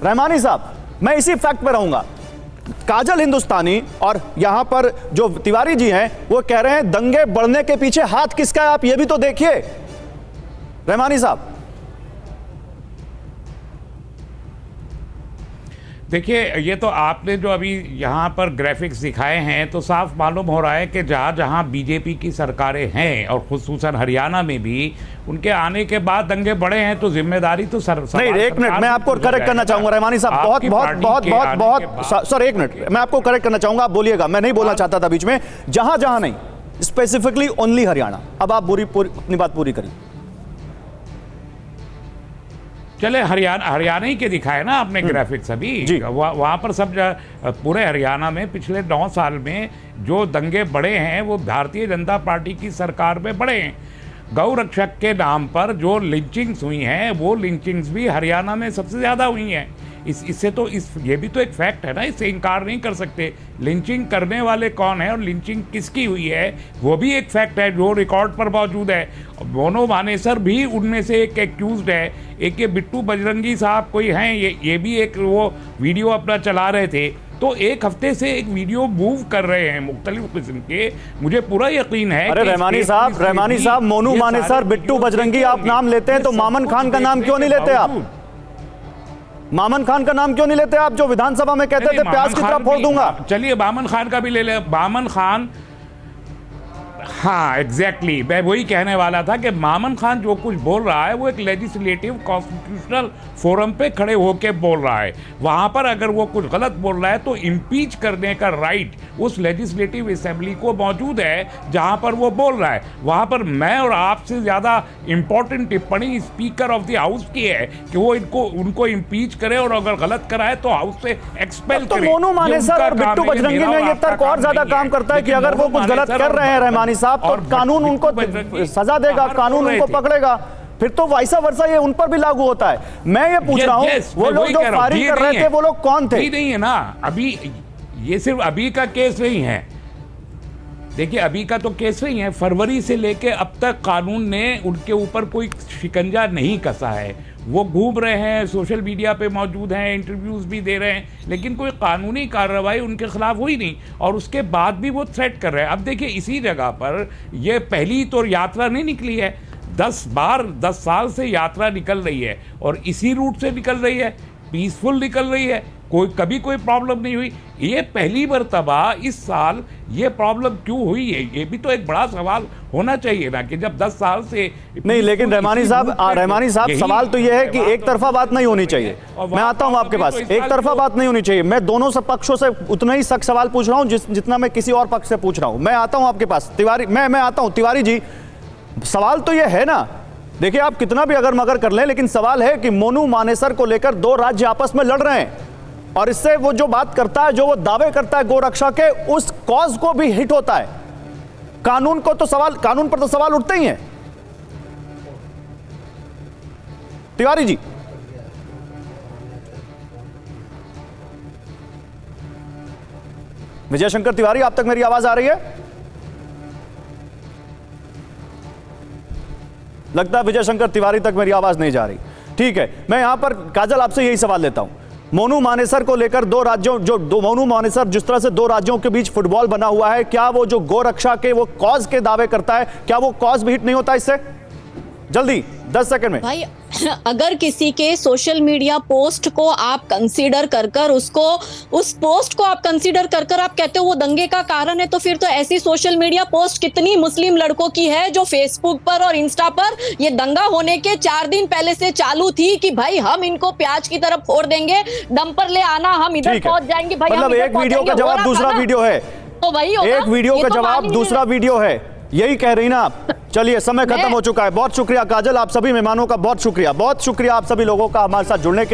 रहमानी साहब, मैं इसी फैक्ट पे रहूंगा। काजल हिंदुस्तानी और यहां पर जो तिवारी जी हैं वो कह रहे हैं दंगे बढ़ने के पीछे हाथ किसका है, आप ये भी तो देखिए रहमानी साहब। देखिए, ये तो आपने जो अभी यहाँ पर ग्राफिक्स दिखाए हैं तो साफ मालूम हो रहा है कि जहाँ जहाँ बीजेपी की सरकारें हैं और खुसूसन हरियाणा में भी उनके आने के बाद दंगे बढ़े हैं, तो जिम्मेदारी तो नहीं, एक मिनट मैं आपको करेक्ट करना चाहूंगा रहमानी साहब, बहुत सर एक मिनट मैं आपको करेक्ट करना चाहूंगा, आप बोलिएगा, मैं नहीं बोलना चाहता था बीच में। जहां जहां नहीं, स्पेसिफिकली ओनली हरियाणा। अब आप अपनी बात पूरी करिए। चले, हरियाणा ही के दिखाए ना आपने ग्राफिक्स अभी, वहाँ पर सब पूरे हरियाणा में पिछले 9 साल में जो दंगे बढ़े हैं वो भारतीय जनता पार्टी की सरकार में बढ़े हैं। गौ रक्षक के नाम पर जो लिंचिंग्स हुई हैं वो लिंचिंग्स भी हरियाणा में सबसे ज़्यादा हुई हैं। इससे तो ये भी तो एक फैक्ट है ना, इससे इनकार नहीं कर सकते। लिंचिंग करने वाले कौन है और लिंचिंग किसकी हुई है वो भी एक फैक्ट है जो रिकॉर्ड पर मौजूद है। मोनू मानेसर भी उनमें से एक एक्यूज्ड है। एक ये बिट्टू बजरंगी साहब कोई हैं, ये भी एक वो वीडियो अपना चला रहे थे। तो एक हफ्ते से एक वीडियो मूव कर रहे हैं मुख्तलिफ किस्म के, मुझे पूरा यकीन है। अरे रहमानी साहब, मोनू मानेसर, बिट्टू बजरंगी आप नाम लेते हैं तो मामन खान का नाम क्यों नहीं लेते आप? मामन खान का नाम क्यों नहीं लेते आप, जो विधानसभा में कहते थे प्याज की तरह फोड़ दूंगा? चलिए मामन खान का भी ले ले। मामन खान, हाँ एग्जैक्टली, मैं वही कहने वाला था कि मामन खान जो कुछ बोल रहा है वो एक लेजिस्लेटिव कॉन्स्टिट्यूशनल फोरम पे खड़े होके बोल रहा है। वहाँ पर अगर वो कुछ गलत बोल रहा है तो इम्पीच करने का राइट उस लेजिस्लेटिव असेंबली को मौजूद है जहाँ पर वो बोल रहा है। वहाँ पर मैं और आपसे ज़्यादा इम्पोर्टेंट टिप्पणी स्पीकर ऑफ द हाउस की है कि वो उनको इम्पीच करे और अगर गलत कराए तो हाउस से एक्सपेल करे। तो मोनू मानेसर और बिट्टू बजरंगी में ये तर्क और ज्यादा काम करता है कि अगर वो कुछ गलत कर रहे हैं रहमानी साहब तो कानून उनको सजा देगा, कानून उनको पकड़ेगा, फिर तो वैसा वर्षा ये उन पर भी लागू होता है। मैं ये पूछ रहा हूँ वो लोग जो फायरिंग कर रहे थे वो लोग कौन थे? नहीं है ना, अभी ये सिर्फ अभी का केस नहीं है। देखिए अभी का तो केस नहीं है, फरवरी से लेके अब तक कानून ने उनके ऊपर कोई शिकंजा नहीं कसा है। वो घूम रहे हैं, सोशल मीडिया पे मौजूद हैं, इंटरव्यूज भी दे रहे हैं, लेकिन कोई कानूनी कार्रवाई उनके खिलाफ हुई नहीं और उसके बाद भी वो थ्रेट कर रहे हैं। अब देखिए इसी जगह पर ये पहली तो यात्रा नहीं निकली है, 10 साल से यात्रा निकल रही है और इसी रूट से निकल रही है, पीसफुल निकल रही है, कभी कोई प्रॉब्लम नहीं हुई। ये पहली मर्तबा इस साल ये प्रॉब्लम क्यों हुई है, ये भी तो एक बड़ा सवाल होना चाहिए ना कि जब 10 साल से नहीं। लेकिन रहमानी साहब सवाल तो ये है कि एक तरफा बात नहीं होनी चाहिए। मैं आता हूं आपके पास, एक तरफा बात नहीं होनी चाहिए। मैं दोनों सब पक्षों से उतना ही सख्त सवाल पूछ रहा हूं जितना मैं किसी और पक्ष से पूछ रहा हूं। मैं आता हूं आपके पास तिवारी, मैं आता हूं तिवारी जी। सवाल तो ये है ना, देखिए आप कितना भी अगर मगर कर लें, लेकिन सवाल है कि मोनू मानेसर को लेकर 2 राज्य आपस में लड़ रहे हैं और इससे वो जो बात करता है, जो वो दावे करता है गोरक्षा के, उस कॉज को भी हिट होता है। कानून पर तो सवाल उठते ही हैं। तिवारी जी, विजय शंकर तिवारी, आप तक मेरी आवाज आ रही है? लगता है विजय शंकर तिवारी तक मेरी आवाज नहीं जा रही। ठीक है, मैं यहां पर काजल आपसे यही सवाल लेता हूं। मोनू मानेसर को लेकर 2 राज्यों, मोनू मानेसर जिस तरह से 2 राज्यों के बीच फुटबॉल बना हुआ है, क्या वो जो गोरक्षा के वो कॉज के दावे करता है, क्या वो कॉज भी हिट नहीं होता इससे? जल्दी 10 सेकंड में भाई, अगर किसी के सोशल मीडिया पोस्ट को आप कंसीडर कर उसको, उस पोस्ट को आप कंसीडर कर आप कहते हो वो दंगे का कारण है, तो फिर तो ऐसी सोशल मीडिया पोस्ट कितनी मुस्लिम लड़कों की है जो फेसबुक पर और इंस्टा पर ये दंगा होने के 4 दिन पहले से चालू थी कि भाई हम इनको प्याज की तरफ फोड़ देंगे, डंपर ले आना, हम इधर पहुंच जाएंगे। भाई मतलब एक वीडियो का जवाब दूसरा वीडियो है, तो वही एक वीडियो का जवाब दूसरा वीडियो है, यही कह रही ना आप? चलिए समय खत्म हो चुका है। बहुत शुक्रिया काजल, आप सभी मेहमानों का बहुत शुक्रिया आप सभी लोगों का हमारे साथ जुड़ने के लिए।